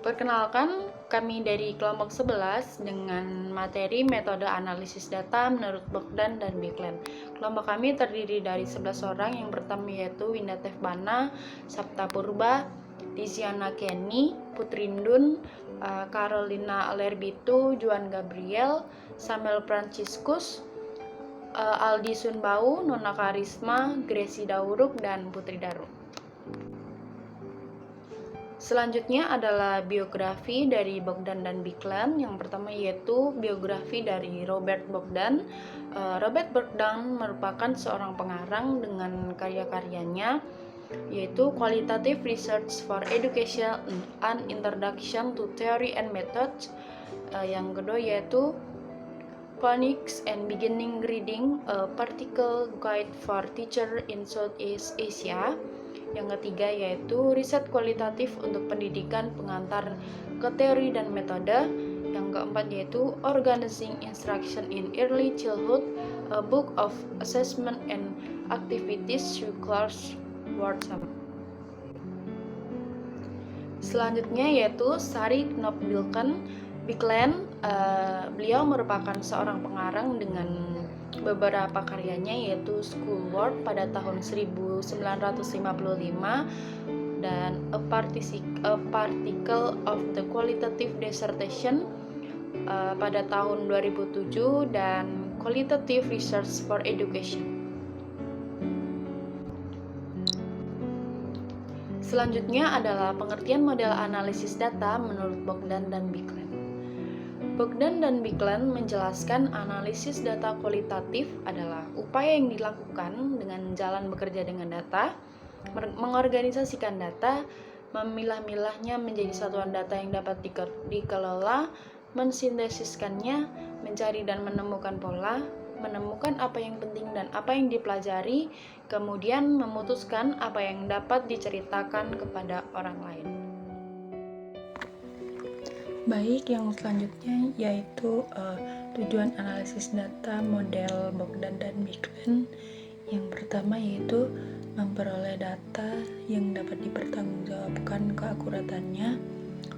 Perkenalkan, kami dari kelompok 11 dengan materi metode analisis data menurut Bogdan dan Biglen. Kelompok kami terdiri dari 11 orang, yang pertama yaitu Winda Tefbana, Sabta Purba, Tiziana Kenny, Putrindun, Carolina Alerbitu, Juan Gabriel, Samuel Franciscus, Aldi Sunbau, Nona Karisma, Gracie Dauruk, dan Putri Daru. Selanjutnya adalah biografi dari Bogdan dan Biglen. Yang pertama yaitu biografi dari Robert Bogdan. Robert Bogdan merupakan seorang pengarang dengan karya-karyanya yaitu Qualitative Research for Education and Introduction to Theory and Methods. Yang kedua yaitu Phonics and Beginning Reading, a Practical Guide for Teacher in Southeast Asia. Yang ketiga yaitu riset kualitatif untuk pendidikan pengantar ke teori dan metode. Yang keempat yaitu Organizing Instruction in Early Childhood, a book of assessment and activities through class workshop. Selanjutnya yaitu Sari Knopf-Biglen. Beliau merupakan seorang pengarang dengan beberapa karyanya yaitu Schoolwork pada tahun 1955 dan A Particle of the Qualitative Dissertation pada tahun 2007 dan Qualitative Research for Education. Selanjutnya adalah pengertian model analisis data menurut Bogdan dan Biglen. Bogdan dan Biglen menjelaskan analisis data kualitatif adalah upaya yang dilakukan dengan jalan bekerja dengan data, mengorganisasikan data, memilah-milahnya menjadi satuan data yang dapat dikelola, mensintesiskannya, mencari dan menemukan pola, menemukan apa yang penting dan apa yang dipelajari, kemudian memutuskan apa yang dapat diceritakan kepada orang lain. Baik, yang selanjutnya yaitu tujuan analisis data model Bogdan dan Biglen. Yang pertama yaitu memperoleh data yang dapat dipertanggungjawabkan keakuratannya.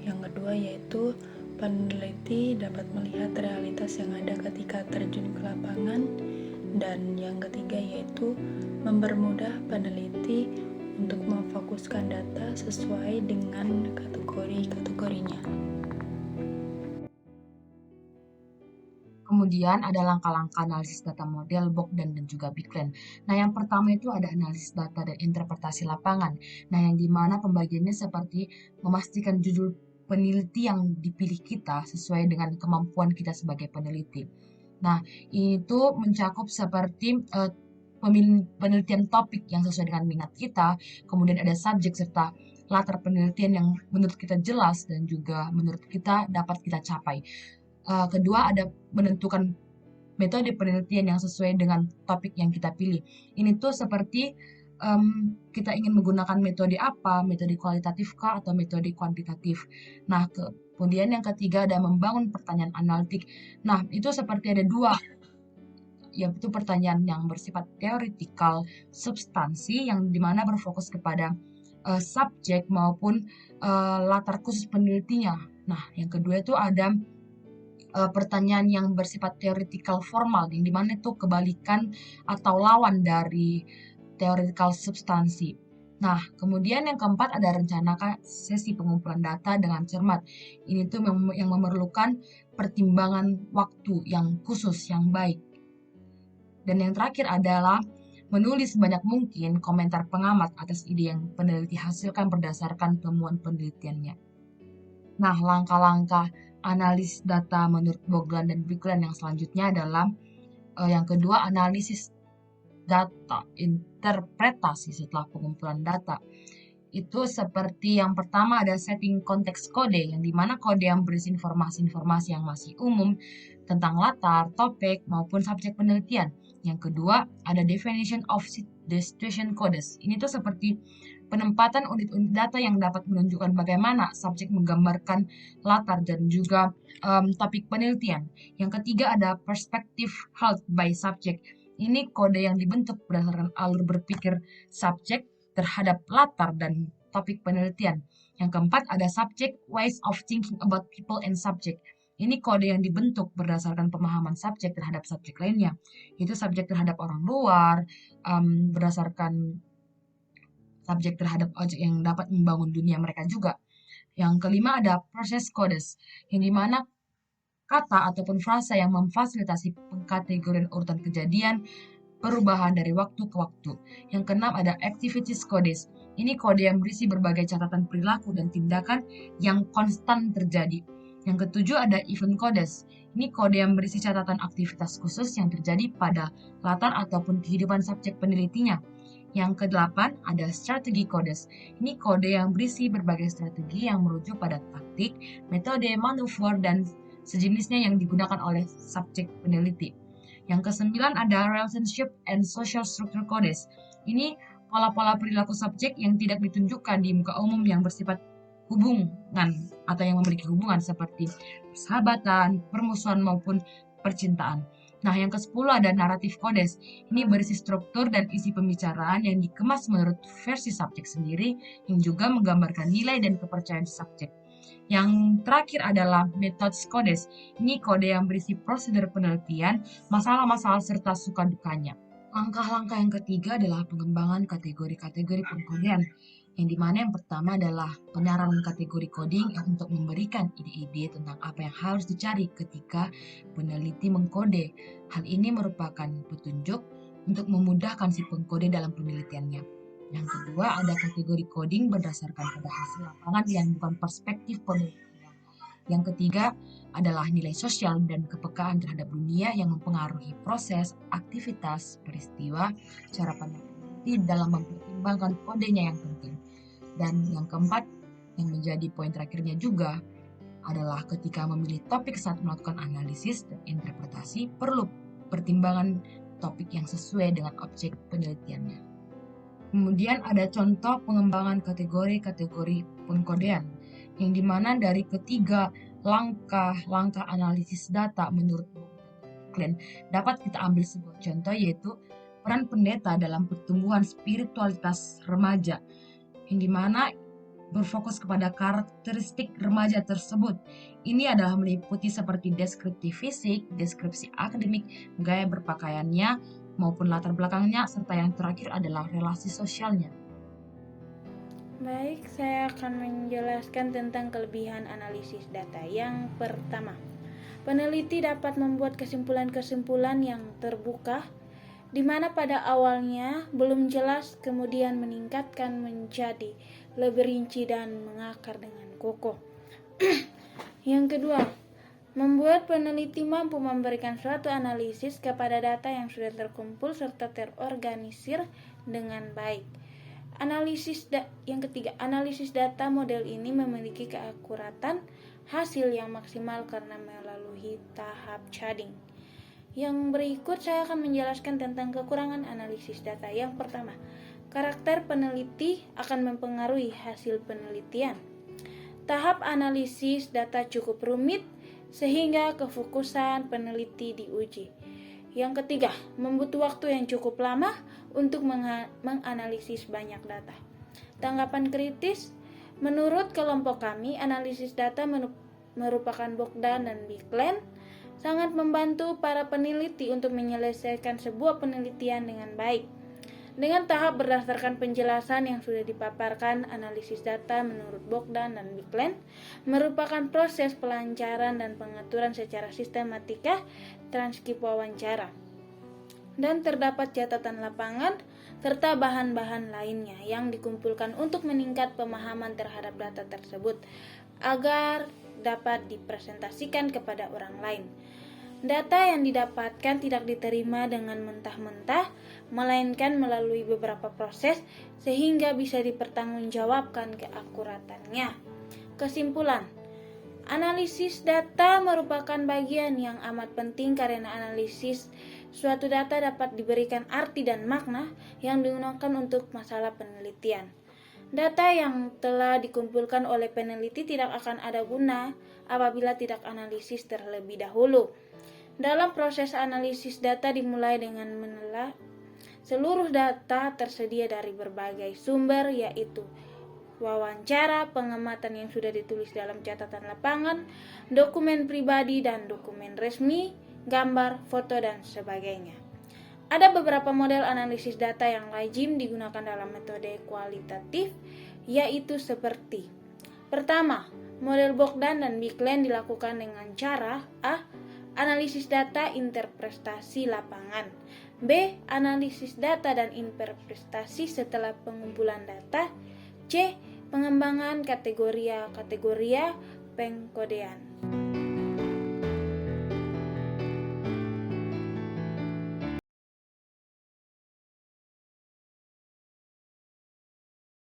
Yang kedua yaitu peneliti dapat melihat realitas yang ada ketika terjun ke lapangan. Dan yang ketiga yaitu mempermudah peneliti untuk memfokuskan data sesuai dengan kategori-kategorinya. Kemudian ada langkah-langkah analisis data model Bogdan dan juga Biglen. Nah, yang pertama itu ada analisis data dan interpretasi lapangan. Nah, yang dimana pembagiannya seperti memastikan judul peneliti yang dipilih kita sesuai dengan kemampuan kita sebagai peneliti. Nah, itu mencakup seperti penelitian topik yang sesuai dengan minat kita, kemudian ada subjek serta latar penelitian yang menurut kita jelas dan juga menurut kita dapat kita capai. Kedua ada menentukan metode penelitian yang sesuai dengan topik yang kita pilih. Ini tuh seperti kita ingin menggunakan metode apa, metode kualitatif kah atau metode kuantitatif. Nah, kemudian yang ketiga ada membangun pertanyaan analitik. Nah, itu seperti ada dua, yaitu pertanyaan yang bersifat teoretikal, substansi yang dimana berfokus kepada subjek maupun latar khusus penelitinya. Nah, yang kedua itu ada pertanyaan yang bersifat teoretikal formal, yang dimana itu kebalikan atau lawan dari teoretikal substansi. Nah, kemudian yang keempat ada rencana sesi pengumpulan data dengan cermat. Ini tuh yang memerlukan pertimbangan waktu yang khusus, yang baik. Dan yang terakhir adalah menulis sebanyak mungkin komentar pengamat atas ide yang peneliti hasilkan berdasarkan temuan penelitiannya. Nah, langkah-langkah analis data menurut Bogdan dan Biglen yang selanjutnya adalah yang kedua analisis data, interpretasi setelah pengumpulan data. Itu seperti yang pertama ada setting konteks kode, yang dimana kode yang berisi informasi-informasi yang masih umum tentang latar, topik, maupun subjek penelitian. Yang kedua ada definition of the situation codes. Ini tuh seperti penempatan unit-unit data yang dapat menunjukkan bagaimana subjek menggambarkan latar dan juga topik penelitian. Yang ketiga ada perspective held by subject. Ini kode yang dibentuk berdasarkan alur berpikir subjek terhadap latar dan topik penelitian. Yang keempat ada subject ways of thinking about people and subject. Ini kode yang dibentuk berdasarkan pemahaman subjek terhadap subjek lainnya. Itu subjek terhadap orang luar, berdasarkan subjek terhadap objek yang dapat membangun dunia mereka juga. Yang kelima ada process codes, yang dimana kata ataupun frasa yang memfasilitasi pengkategorian urutan kejadian perubahan dari waktu ke waktu. Yang keenam ada activities codes. Ini kode yang berisi berbagai catatan perilaku dan tindakan yang konstan terjadi. Yang ketujuh ada event codes. Ini kode yang berisi catatan aktivitas khusus yang terjadi pada latar ataupun kehidupan subjek penelitinya. Yang kedelapan ada strategi codes. Ini kode yang berisi berbagai strategi yang merujuk pada taktik, metode, manuver, dan sejenisnya yang digunakan oleh subjek peneliti. Yang kesembilan ada relationship and social structure codes. Ini pola-pola perilaku subjek yang tidak ditunjukkan di muka umum yang bersifat hubungan atau yang memiliki hubungan seperti persahabatan, permusuhan maupun percintaan. Nah, yang ke-10 ada naratif codes. Ini berisi struktur dan isi pembicaraan yang dikemas menurut versi subjek sendiri yang juga menggambarkan nilai dan kepercayaan subjek. Yang terakhir adalah methods codes. Ini kode yang berisi prosedur penelitian, masalah-masalah serta suka dukanya. Langkah-langkah yang ketiga adalah pengembangan kategori-kategori pengkodean, yang dimana yang pertama adalah penyaranan kategori coding untuk memberikan ide-ide tentang apa yang harus dicari ketika peneliti mengkode. Hal ini merupakan petunjuk untuk memudahkan si pengkode dalam penelitiannya. Yang kedua ada kategori coding berdasarkan pada hasil lapangan yang bukan perspektif penelitian. Yang ketiga adalah nilai sosial dan kepekaan terhadap dunia yang mempengaruhi proses, aktivitas, peristiwa, cara pandang peneliti dalam mempertimbangkan kodenya yang penting. Dan yang keempat, yang menjadi poin terakhirnya juga adalah ketika memilih topik saat melakukan analisis dan interpretasi, perlu pertimbangan topik yang sesuai dengan objek penelitiannya. Kemudian ada contoh pengembangan kategori-kategori pengkodean, yang dimana dari ketiga langkah-langkah analisis data menurut Glenn dapat kita ambil sebuah contoh, yaitu peran pendeta dalam pertumbuhan spiritualitas remaja, yang dimana berfokus kepada karakteristik remaja tersebut. Ini adalah meliputi seperti deskripsi fisik, deskripsi akademik, gaya berpakaiannya, maupun latar belakangnya, serta yang terakhir adalah relasi sosialnya. Baik, saya akan menjelaskan tentang kelebihan analisis data. Yang pertama, peneliti dapat membuat kesimpulan-kesimpulan yang terbuka, di mana pada awalnya belum jelas, kemudian meningkatkan menjadi lebih rinci dan mengakar dengan kokoh. Yang kedua, membuat peneliti mampu memberikan suatu analisis kepada data yang sudah terkumpul serta terorganisir dengan baik. Yang ketiga, analisis data model ini memiliki keakuratan hasil yang maksimal karena melalui tahap shading. Yang berikut saya akan menjelaskan tentang kekurangan analisis data. Yang pertama, karakter peneliti akan mempengaruhi hasil penelitian. Tahap analisis data cukup rumit sehingga kefokusan peneliti diuji. Yang ketiga, membutuhkan waktu yang cukup lama untuk menganalisis banyak data. Tanggapan kritis, menurut kelompok kami, analisis data merupakan Bogdan dan Bicklin sangat membantu para peneliti untuk menyelesaikan sebuah penelitian dengan baik. Dengan tahap berdasarkan penjelasan yang sudah dipaparkan, analisis data menurut Bogdan dan Bicklin merupakan proses pelancaran dan pengaturan secara sistematika transkrip wawancara. Dan terdapat catatan lapangan serta bahan-bahan lainnya yang dikumpulkan untuk meningkat pemahaman terhadap data tersebut agar dapat dipresentasikan kepada orang lain. Data yang didapatkan tidak diterima dengan mentah-mentah, melainkan melalui beberapa proses sehingga bisa dipertanggungjawabkan keakuratannya. Kesimpulan, analisis data merupakan bagian yang amat penting karena analisis suatu data dapat diberikan arti dan makna yang digunakan untuk masalah penelitian. Data yang telah dikumpulkan oleh peneliti tidak akan ada guna apabila tidak analisis terlebih dahulu. Dalam proses analisis data dimulai dengan menelaah seluruh data tersedia dari berbagai sumber, yaitu wawancara, pengamatan yang sudah ditulis dalam catatan lapangan, dokumen pribadi dan dokumen resmi, gambar, foto, dan sebagainya. Ada beberapa model analisis data yang lazim digunakan dalam metode kualitatif, yaitu seperti: pertama, model Bogdan dan Biklen dilakukan dengan cara A. Analisis data interpretasi lapangan, B. Analisis data dan interpretasi setelah pengumpulan data, C. Pengembangan kategoria pengkodean.